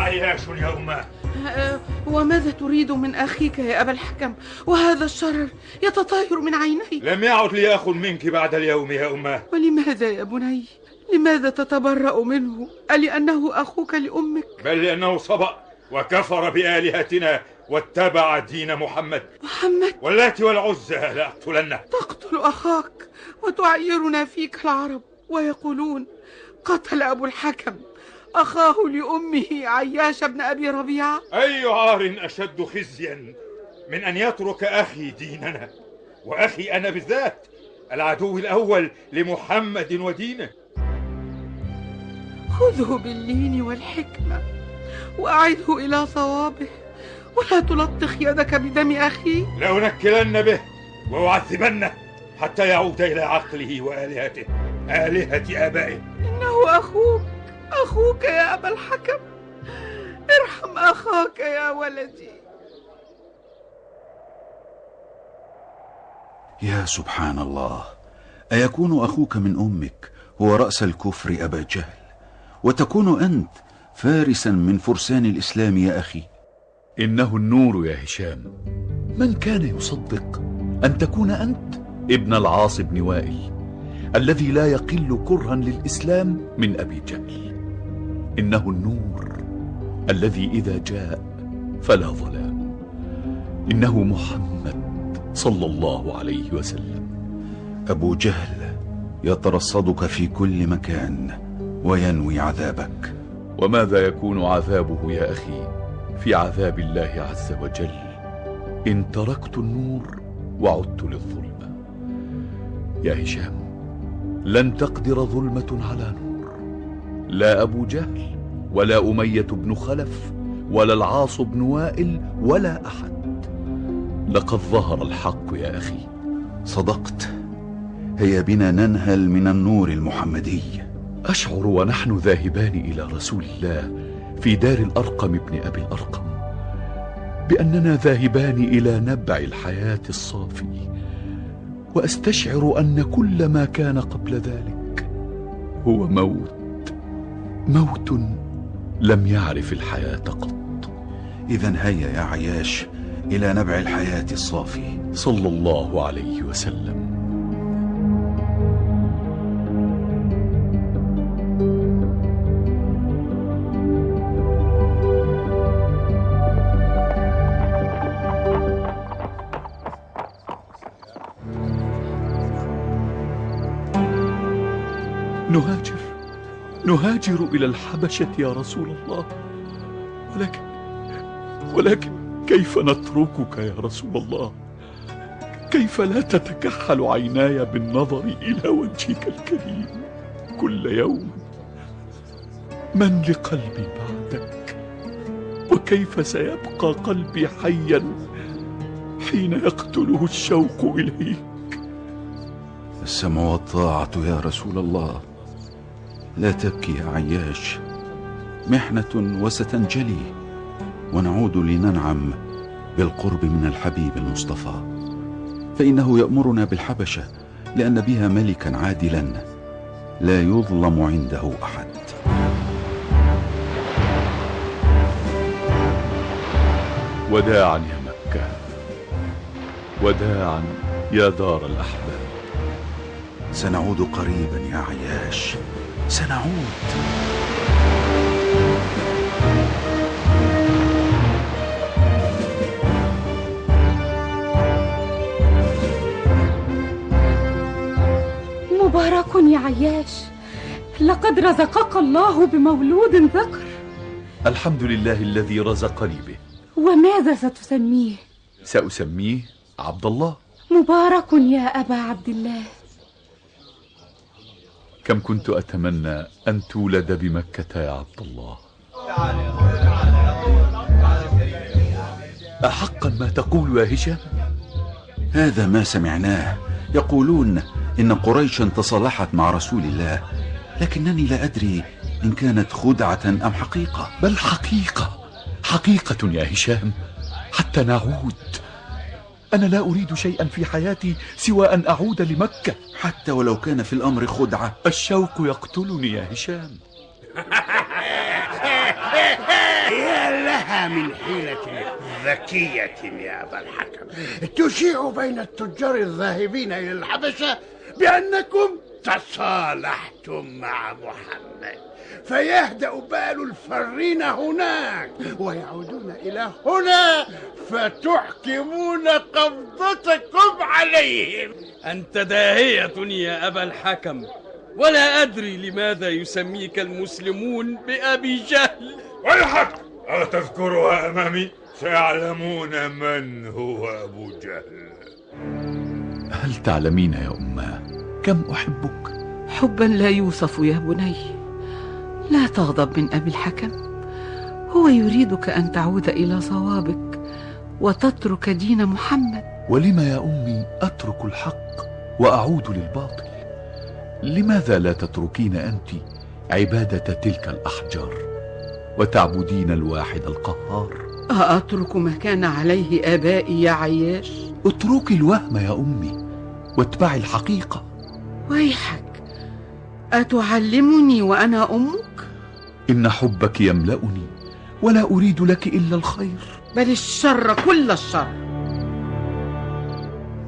عياش يا أمه. وماذا تريد من أخيك يا أبا الحكم وهذا الشرر يتطاير من عينيه؟ لم يعد لي أخ منك بعد اليوم يا أمه. ولماذا يا بني؟ لماذا تتبرأ منه؟ ألأنه أخوك لأمك؟ بل لأنه صبأ وكفر بآلهتنا واتبع دين محمد. واللات والعزى لأقتلنه. تقتل أخاك وتعيرنا فيك العرب ويقولون قتل أبو الحكم أخاه لأمه عياش بن أبي ربيعة. أي عار أشد خزيا من أن يترك أخي ديننا، وأخي أنا بالذات العدو الأول لمحمد ودينه. خذه باللين والحكمة وأعده إلى صوابه، ولا تلطخ يدك بدم أخي. لأنكلن به وأعذبنه حتى يعود إلى عقله وآلهته، آلهة آبائه. إنه أخوك يا أبا الحكم، ارحم أخاك يا ولدي. يا سبحان الله، أيكون أخوك من أمك هو رأس الكفر أبا جهل، وتكون أنت فارسا من فرسان الإسلام يا أخي؟ إنه النور يا هشام. من كان يصدق أن تكون أنت ابن العاص بن وائل الذي لا يقل كرها للإسلام من أبي جهل؟ إنه النور الذي إذا جاء فلا ظلام. إنه محمد صلى الله عليه وسلم. أبو جهل يترصدك في كل مكان وينوي عذابك. وماذا يكون عذابه يا أخي في عذاب الله عز وجل إن تركت النور وعدت للظلمة؟ يا هشام، لن تقدر ظلمة على نور، لا أبو جهل ولا أمية بن خلف ولا العاص بن وائل ولا أحد. لقد ظهر الحق يا أخي. صدقت، هيا بنا ننهل من النور المحمدي. أشعر ونحن ذاهبان إلى رسول الله في دار الأرقم ابن أبي الأرقم بأننا ذاهبان إلى نبع الحياة الصافي، وأستشعر أن كل ما كان قبل ذلك هو موت لم يعرف الحياة قط. إذن هيا يا عياش إلى نبع الحياة الصافي صلى الله عليه وسلم. نهاجر إلى الحبشة يا رسول الله، ولكن كيف نتركك يا رسول الله؟ كيف لا تتكحل عيناي بالنظر إلى وجهك الكريم كل يوم؟ من لقلبي بعدك؟ وكيف سيبقى قلبي حيا حين يقتله الشوق إليك؟ السمع والطاعة يا رسول الله. لا تبكي يا عياش، محنة وستنجلي، ونعود لننعم بالقرب من الحبيب المصطفى، فإنه يأمرنا بالحبشة لأن بها ملكا عادلا لا يظلم عنده أحد. وداعا يا مكة، وداعا يا دار الأحباب. سنعود قريبا يا عياش، سنعود. مبارك يا عياش، لقد رزقك الله بمولود ذكر. الحمد لله الذي رزقني به. وماذا ستسميه؟ سأسميه عبد الله. مبارك يا أبا عبد الله. كم كنت أتمنى أن تولد بمكة يا عبد الله. أحقا ما تقول يا هشام؟ هذا ما سمعناه. يقولون إن قريشا تصالحت مع رسول الله، لكنني لا أدري إن كانت خدعة أم حقيقة. بل حقيقة يا هشام، حتى نعود. أنا لا أريد شيئا في حياتي سوى أن أعود لمكة، حتى ولو كان في الأمر خدعة. الشوق يقتلني يا هشام. إنها من حيلة ذكية يا أبا الحكم تشيع بين التجار الذاهبين إلى الحبشة بأنكم تصالحتم مع محمد، فيهدأ بال الفرين هناك ويعودون إلى هنا فتحكمون قبضتكم عليهم. أنت داهية يا أبا الحكم، ولا أدري لماذا يسميك المسلمون بأبي جهل. ويحك، أتذكرها أمامي؟ سيعلمون من هو أبو جهل. هل تعلمين يا أماه كم أحبك؟ حبا لا يوصف يا بني. لا تغضب من أبي الحكم، هو يريدك أن تعود إلى صوابك وتترك دين محمد. ولم يا أمي أترك الحق وأعود للباطل؟ لماذا لا تتركين أنت عبادة تلك الأحجار وتعبدين الواحد القهار؟ أترك ما كان عليه آبائي يا عياش؟ اتركي الوهم يا أمي واتبعي الحقيقة. ويحك، أتعلمني وأنا أمك؟ إن حبك يملأني ولا أريد لك إلا الخير، بل الشر كل الشر.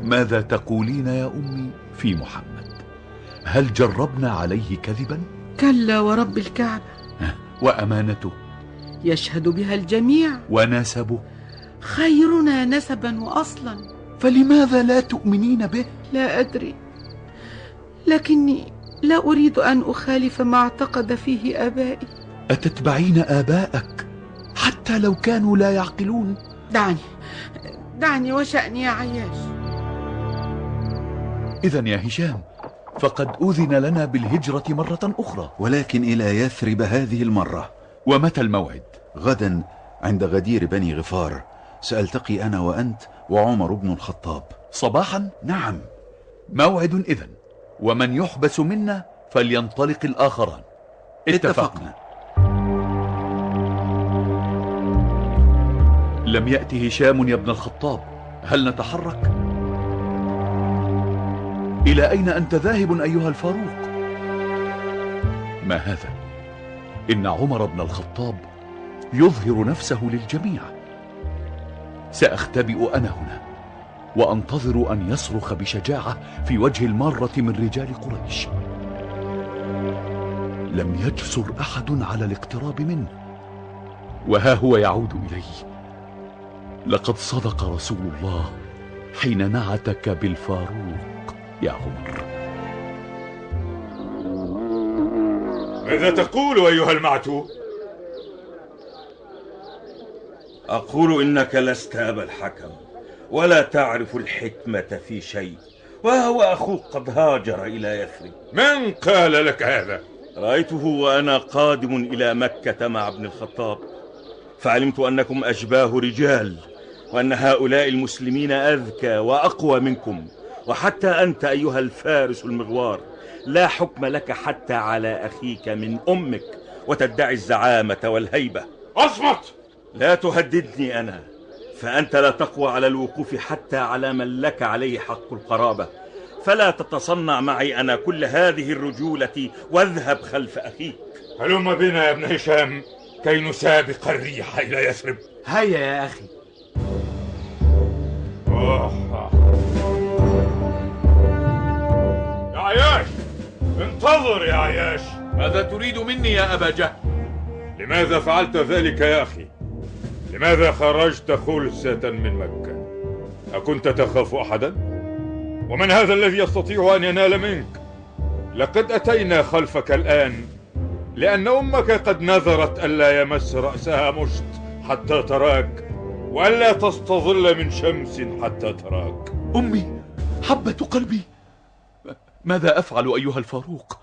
ماذا تقولين يا أمي في محمد؟ هل جربنا عليه كذبا؟ كلا ورب الكعبة. وأمانته يشهد بها الجميع. ونسبه خيرنا نسبا وأصلا. فلماذا لا تؤمنين به؟ لا أدري، لكني لا أريد أن أخالف ما اعتقد فيه آبائي. أتتبعين آباءك حتى لو كانوا لا يعقلون؟ دعني وشأني يا عياش. إذن يا هشام فقد أذن لنا بالهجرة مرة أخرى، ولكن إلى يثرب هذه المرة. ومتى الموعد؟ غدا عند غدير بني غفار، سألتقي أنا وأنت وعمر بن الخطاب. صباحا؟ نعم. موعد إذن، ومن يحبس منا فلينطلق الآخران. اتفقنا. لم يأتي هشام يا ابن الخطاب، هل نتحرك؟ إلى أين أنت ذاهب أيها الفاروق؟ ما هذا؟ إن عمر بن الخطاب يظهر نفسه للجميع. سأختبئ أنا هنا وأنتظر أن يصرخ بشجاعة في وجه المارة من رجال قريش. لم يجسر أحد على الاقتراب منه، وها هو يعود إلي. لقد صدق رسول الله حين نعتك بالفاروق يا عمر. ماذا تقول أيها المعتوه؟ أقول إنك لست أبا الحكم ولا تعرف الحكمة في شيء، وهو أخوك قد هاجر إلى يثرب. من قال لك هذا؟ رأيته وأنا قادم إلى مكة مع ابن الخطاب، فعلمت أنكم أشباه رجال، وأن هؤلاء المسلمين أذكى وأقوى منكم، وحتى أنت أيها الفارس المغوار لا حكم لك حتى على أخيك من أمك، وتدعي الزعامة والهيبة. أصمت! لا تهددني أنا، فأنت لا تقوى على الوقوف حتى على من لك عليه حق القرابة، فلا تتصنع معي أنا كل هذه الرجولة واذهب خلف أخيك. هلم بنا يا ابن هشام كي نسابق الريح إلى يثرب. هيا يا أخي. يا عياش، انتظر يا عياش. ماذا تريد مني يا أبا جهل؟ لماذا فعلت ذلك يا أخي؟ لماذا خرجت خلسة من مكة؟ أكنت تخاف أحدا؟ ومن هذا الذي يستطيع أن ينال منك؟ لقد أتينا خلفك الآن لأن أمك قد نذرت ألا يمس رأسها مشط حتى تراك، وألا تستظل من شمس حتى تراك. أمي حبة قلبي، ماذا أفعل أيها الفاروق؟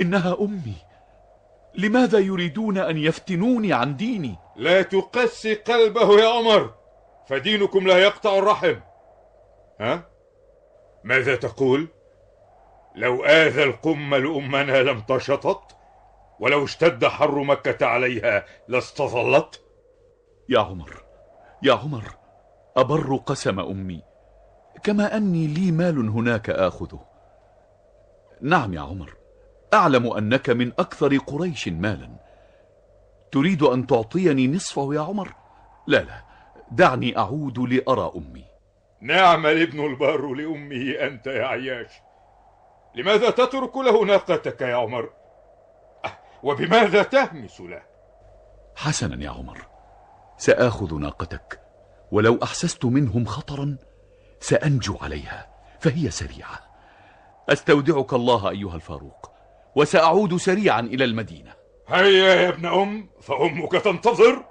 إنها أمي. لماذا يريدون أن يفتنوني عن ديني؟ لا تقسي قلبه يا عمر، فدينكم لا يقطع الرحم. ها؟ ماذا تقول؟ لو آذى القمل أمنا لم تشطت، ولو اشتد حر مكة عليها لاستظلت. يا عمر يا عمر، أبر قسم أمي، كما أني لي مال هناك آخذه. نعم يا عمر، أعلم أنك من أكثر قريش مالا. تريد أن تعطيني نصفه يا عمر؟ لا لا، دعني أعود لأرى أمي. نعم الابن البار لأمه أنت يا عياش. لماذا تترك له ناقتك يا عمر؟ وبماذا تهمس له؟ حسنا يا عمر، سآخذ ناقتك، ولو أحسست منهم خطرا سأنجو عليها، فهي سريعة. أستودعك الله أيها الفاروق، وسأعود سريعا إلى المدينة. هيا يا ابن أم، فأمك تنتظر.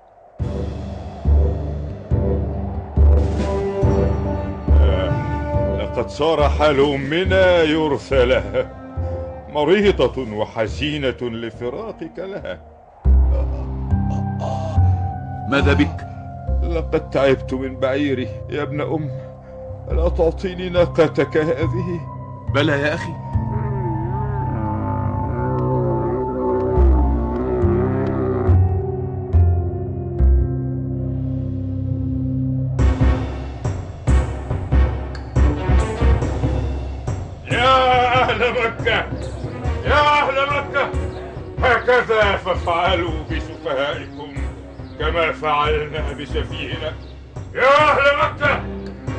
لقد صار حال أمنا يرثى لها، مريضة وحزينة لفراقك لها. ماذا بك؟ لقد تعبت من بعيري يا ابن أم، ألا تعطيني ناقتك هذه؟ بلى يا أخي. يا أهل مكة، يا أهل مكة، هكذا فافعلوا بسفهائكم كما فعلنا بسفيهنا. يا أهل مكة،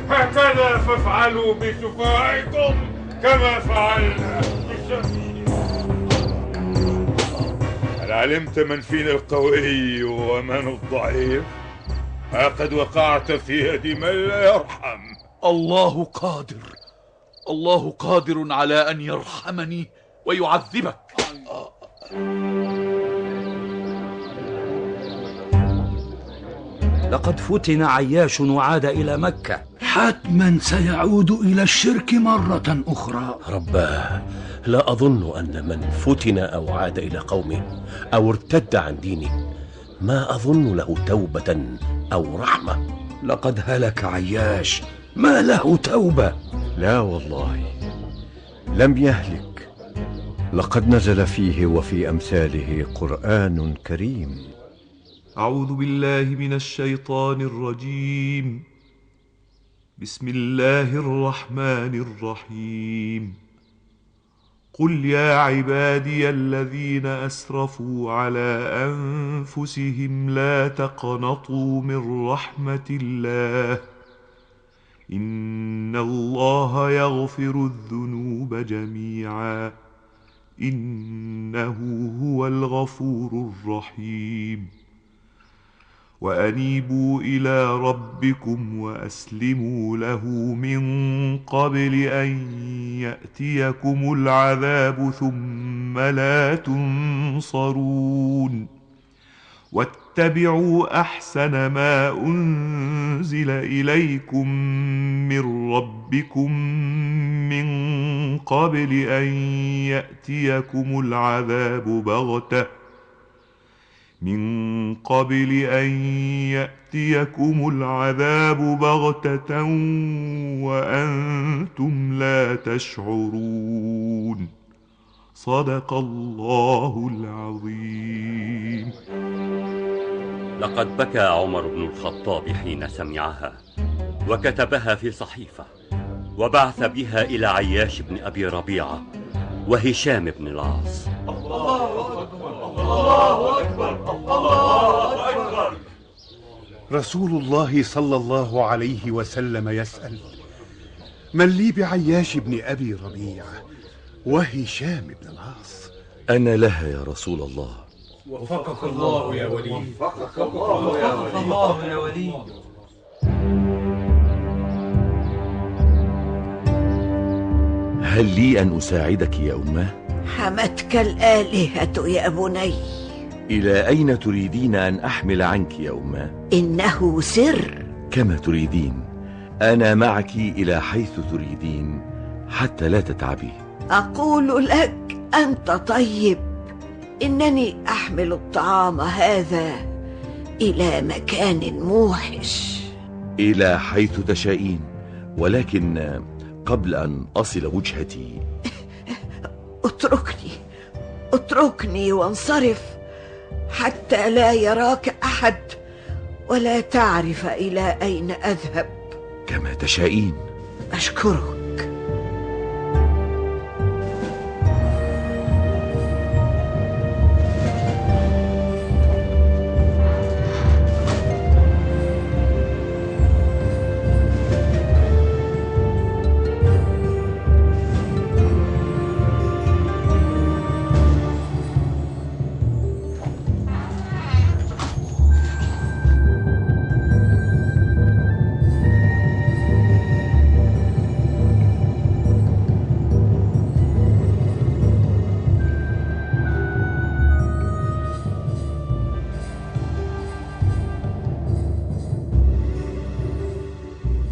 هكذا فافعلوا بسفهائكم كما فعلنا بسفيهنا. هل علمت من فينا القوي ومن الضعيف؟ ها قد وقعت في يد من لا يرحم. الله قادر، الله قادر على أن يرحمني ويعذبك. لقد فتن عياش وعاد إلى مكة. حتما سيعود إلى الشرك مرة أخرى. رباه، لا أظن أن من فتن أو عاد إلى قومه أو ارتد عن دينه ما أظن له توبة أو رحمة. لقد هلك عياش، ما له توبة. لا والله، لم يهلك، لقد نزل فيه وفي أمثاله قرآن كريم. أعوذ بالله من الشيطان الرجيم. بسم الله الرحمن الرحيم. قل يا عبادي الذين أسرفوا على أنفسهم لا تقنطوا من رحمة الله، إن الله يغفر الذنوب جميعا، إنه هو الغفور الرحيم. وأنيبوا إلى ربكم وأسلموا له من قبل أن يأتيكم العذاب ثم لا تنصرون. واتبعوا أحسن ما أنزل إليكم من ربكم من قبل أن يأتيكم العذاب بغتة وأنتم لا تشعرون. صدق الله العظيم. لقد بكى عمر بن الخطاب حين سمعها، وكتبها في صحيفة، وبعث بها إلى عياش بن أبي ربيعة وهشام بن العاص. الله أكبر، الله أكبر، الله أكبر. رسول الله صلى الله عليه وسلم يسأل: من لي بعياش بن أبي ربيعة وهشام بن العاص؟ أنا لها يا رسول الله. وفقك الله يا ولي. وفقك الله يا ولي. هل لي أن أساعدك يا أماه؟ حمتك الآلهة يا بني. إلى أين تريدين أن أحمل عنك يا أماه؟ إنه سر. كما تريدين، أنا معك إلى حيث تريدين حتى لا تتعبي. أقول لك أنت طيب، إنني أحمل الطعام هذا إلى مكان موحش. إلى حيث تشائين، ولكن قبل أن أصل وجهتي اتركني وانصرف حتى لا يراك أحد ولا تعرف إلى أين أذهب. كما تشائين. أشكرك.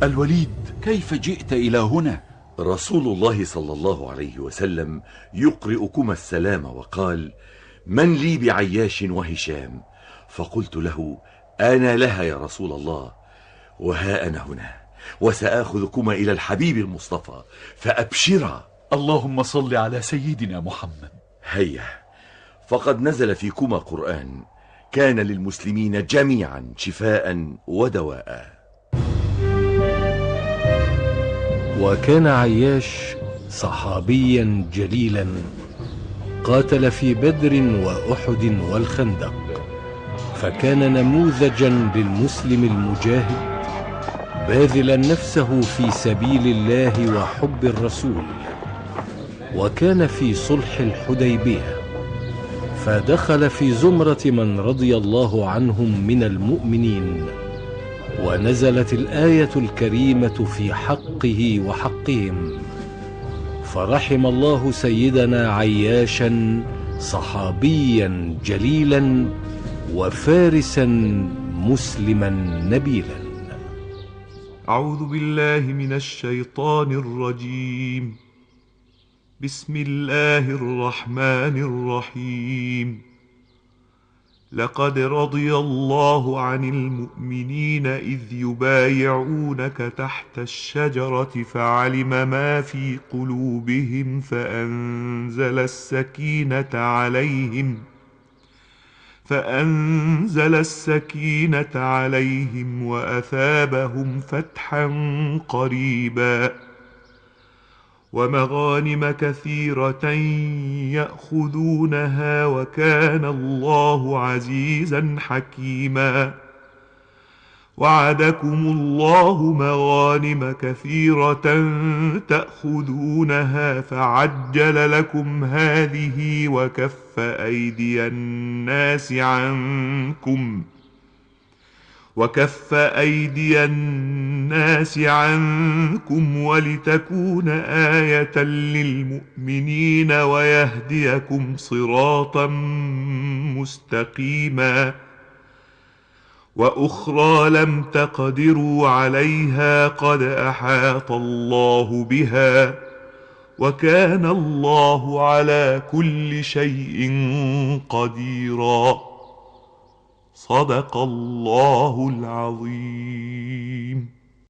الوليد، كيف جئت إلى هنا؟ رسول الله صلى الله عليه وسلم يقرئكما السلام وقال: من لي بعياش وهشام؟ فقلت له: أنا لها يا رسول الله، وها أنا هنا، وسآخذكما إلى الحبيب المصطفى، فأبشرا. اللهم صل على سيدنا محمد. هيا، فقد نزل فيكما قرآن كان للمسلمين جميعا شفاء ودواء. وكان عياش صحابيا جليلا، قاتل في بدر وأحد والخندق، فكان نموذجا للمسلم المجاهد باذلا نفسه في سبيل الله وحب الرسول. وكان في صلح الحديبية، فدخل في زمرة من رضي الله عنهم من المؤمنين، ونزلت الآية الكريمة في حقه وحقهم، فرحم الله سيدنا عياشا صحابيا جليلا وفارسا مسلما نبيلا. أعوذ بالله من الشيطان الرجيم. بسم الله الرحمن الرحيم. لقد رضي الله عن المؤمنين إذ يبايعونك تحت الشجرة فعلم ما في قلوبهم فأنزل السكينة عليهم وأثابهم فتحا قريبا ومغانم كثيرة يأخذونها وكان الله عزيزا حكيما. وعدكم الله مغانم كثيرة تأخذونها فعجل لكم هذه وكف أيدي الناس عنكم ولتكون آية للمؤمنين ويهديكم صراطا مستقيما. وأخرى لم تقدروا عليها قد أحاط الله بها وكان الله على كل شيء قديرا. صدق الله العظيم.